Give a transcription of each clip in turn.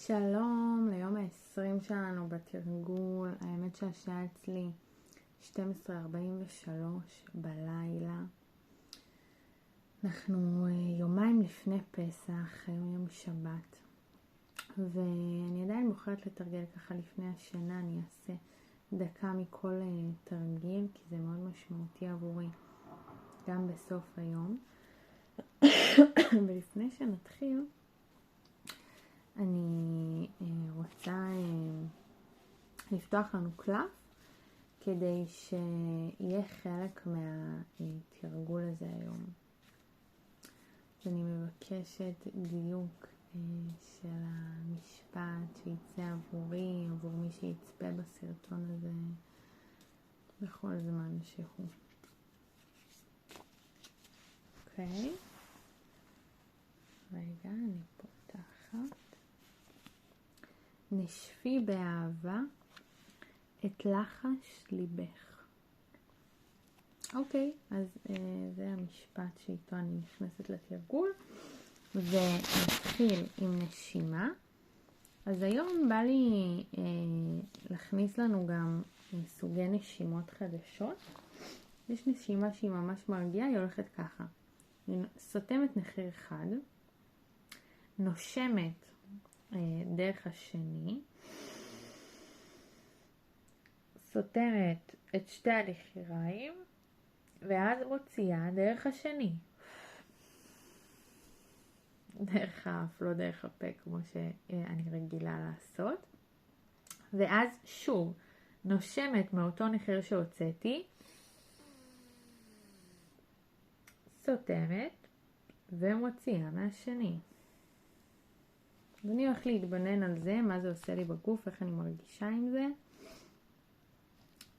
שלום ליום ה-20 שלנו בתרגול. האמת שהשעה אצלי 12:43 בלילה. אנחנו יומיים לפני פסח, היום יום שבת, ואני עדיין בוחרת לתרגל ככה לפני השנה. אני אעשה דקה מכל תרגיל, כי זה מאוד משמעותי עבורי גם בסוף היום. ולפני שנתחיל, אני רוצה לפתוח לנו קלף כדי שיהיה חלק מהתרגול הזה היום. אני מבקשת דיוק של המשפט שיצא עבורי, עבור מי שיצפה בסרטון הזה בכל זמן שהוא. אוקיי. רגע, אני פותחת. נשפי באהבה את לחש ליבך. אוקיי, אז זה המשפט שאיתו אני נכנסת לתרגול, ונתחיל עם נשימה. אז היום בא לי להכניס לנו גם סוגי נשימות חדשות. יש נשימה שהיא ממש מרגיעה, היא הולכת ככה. אני סותמת נחיר אחד, נושמת דרך השני, סותרת את שתי הנחיריים, ואז מוציאה דרך השני. דרך האף, לא דרך הפה כמו שאני רגילה לעשות. ואז שוב, נושמת מאותו נחיר שהוצאתי, סותמת ומוציאה מהשני. ואני הולך להתבונן על זה, מה זה עושה לי בגוף, איך אני מרגישה עם זה.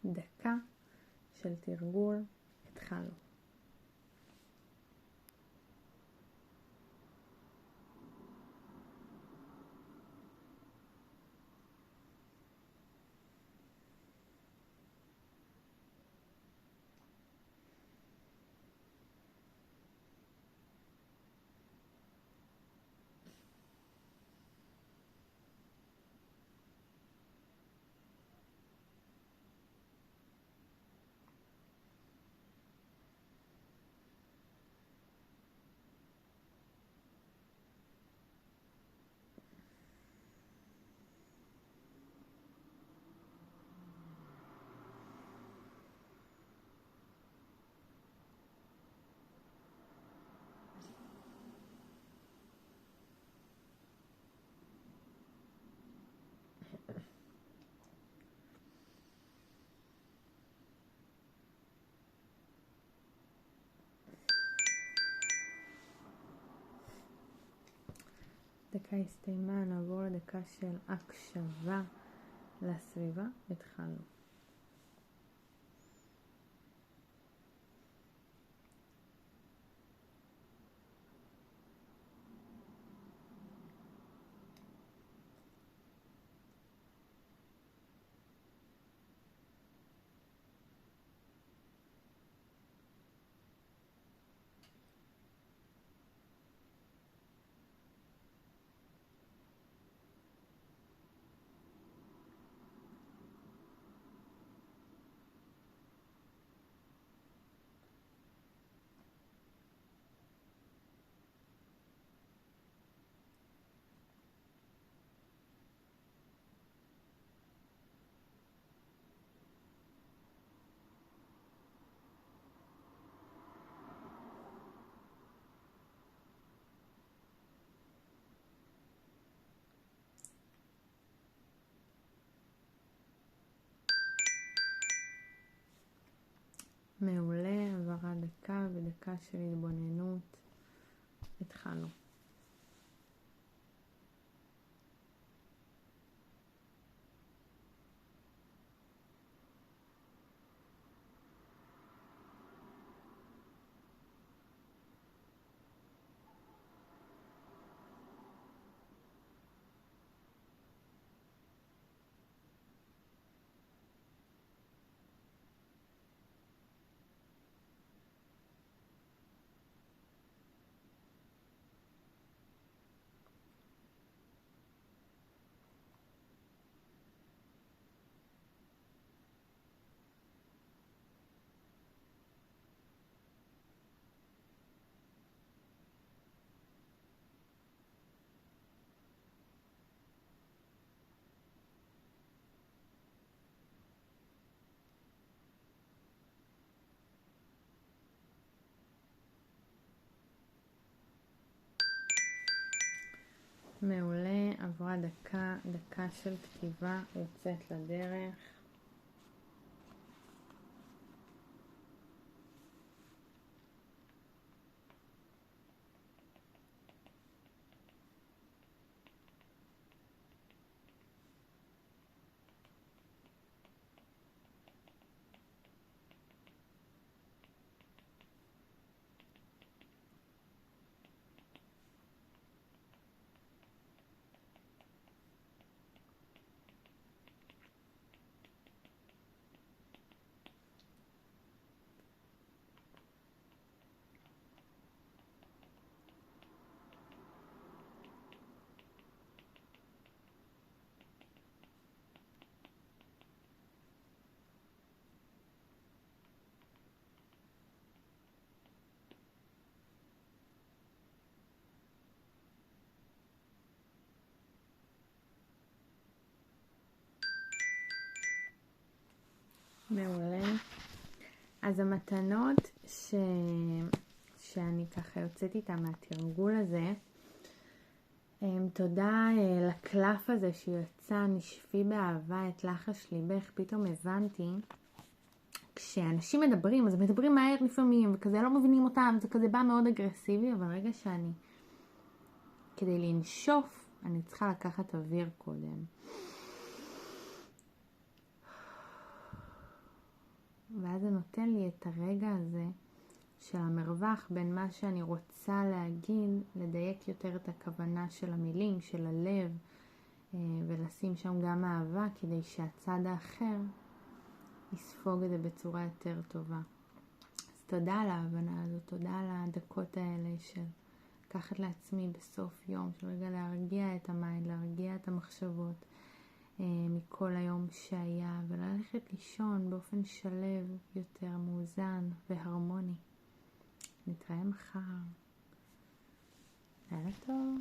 דקה של תרגול, התחלנו. דקה הסתיימה, נעבור לדקה של הקשבה לסביבה. התחלנו. מעולה, עברה דקה ודקה של התבוננות. התחלנו. מעולה, עברה דקה של כתיבה, יוצאת לדרך. מעולה. אז המתנות שאני ככה יוצאת איתה מהתרגול הזה, תודה לקלף הזה שיצא, נשפי באהבה את לחש ליבך. פתאום הבנתי, כשאנשים מדברים, אז מדברים מהר לפעמים, וכזה לא מבינים אותם, זה כזה בא מאוד אגרסיבי, אבל רגע שאני, כדי לנשוף, אני צריכה לקחת אוויר קודם. ואז זה נותן לי את הרגע הזה של המרווח בין מה שאני רוצה להגיד, לדייק יותר את הכוונה של המילים, של הלב, ולשים שם גם אהבה, כדי שהצד האחר יספוג את זה בצורה יותר טובה. אז תודה על ההבנה הזאת, תודה על הדקות האלה של לקחת לעצמי בסוף יום, של רגע להרגיע את המיינד, להרגיע את המחשבות מכל היום שהיה, וללכת לישון באופן שלב יותר, מאוזן והרמוני. נתראה מחר. לילה טוב.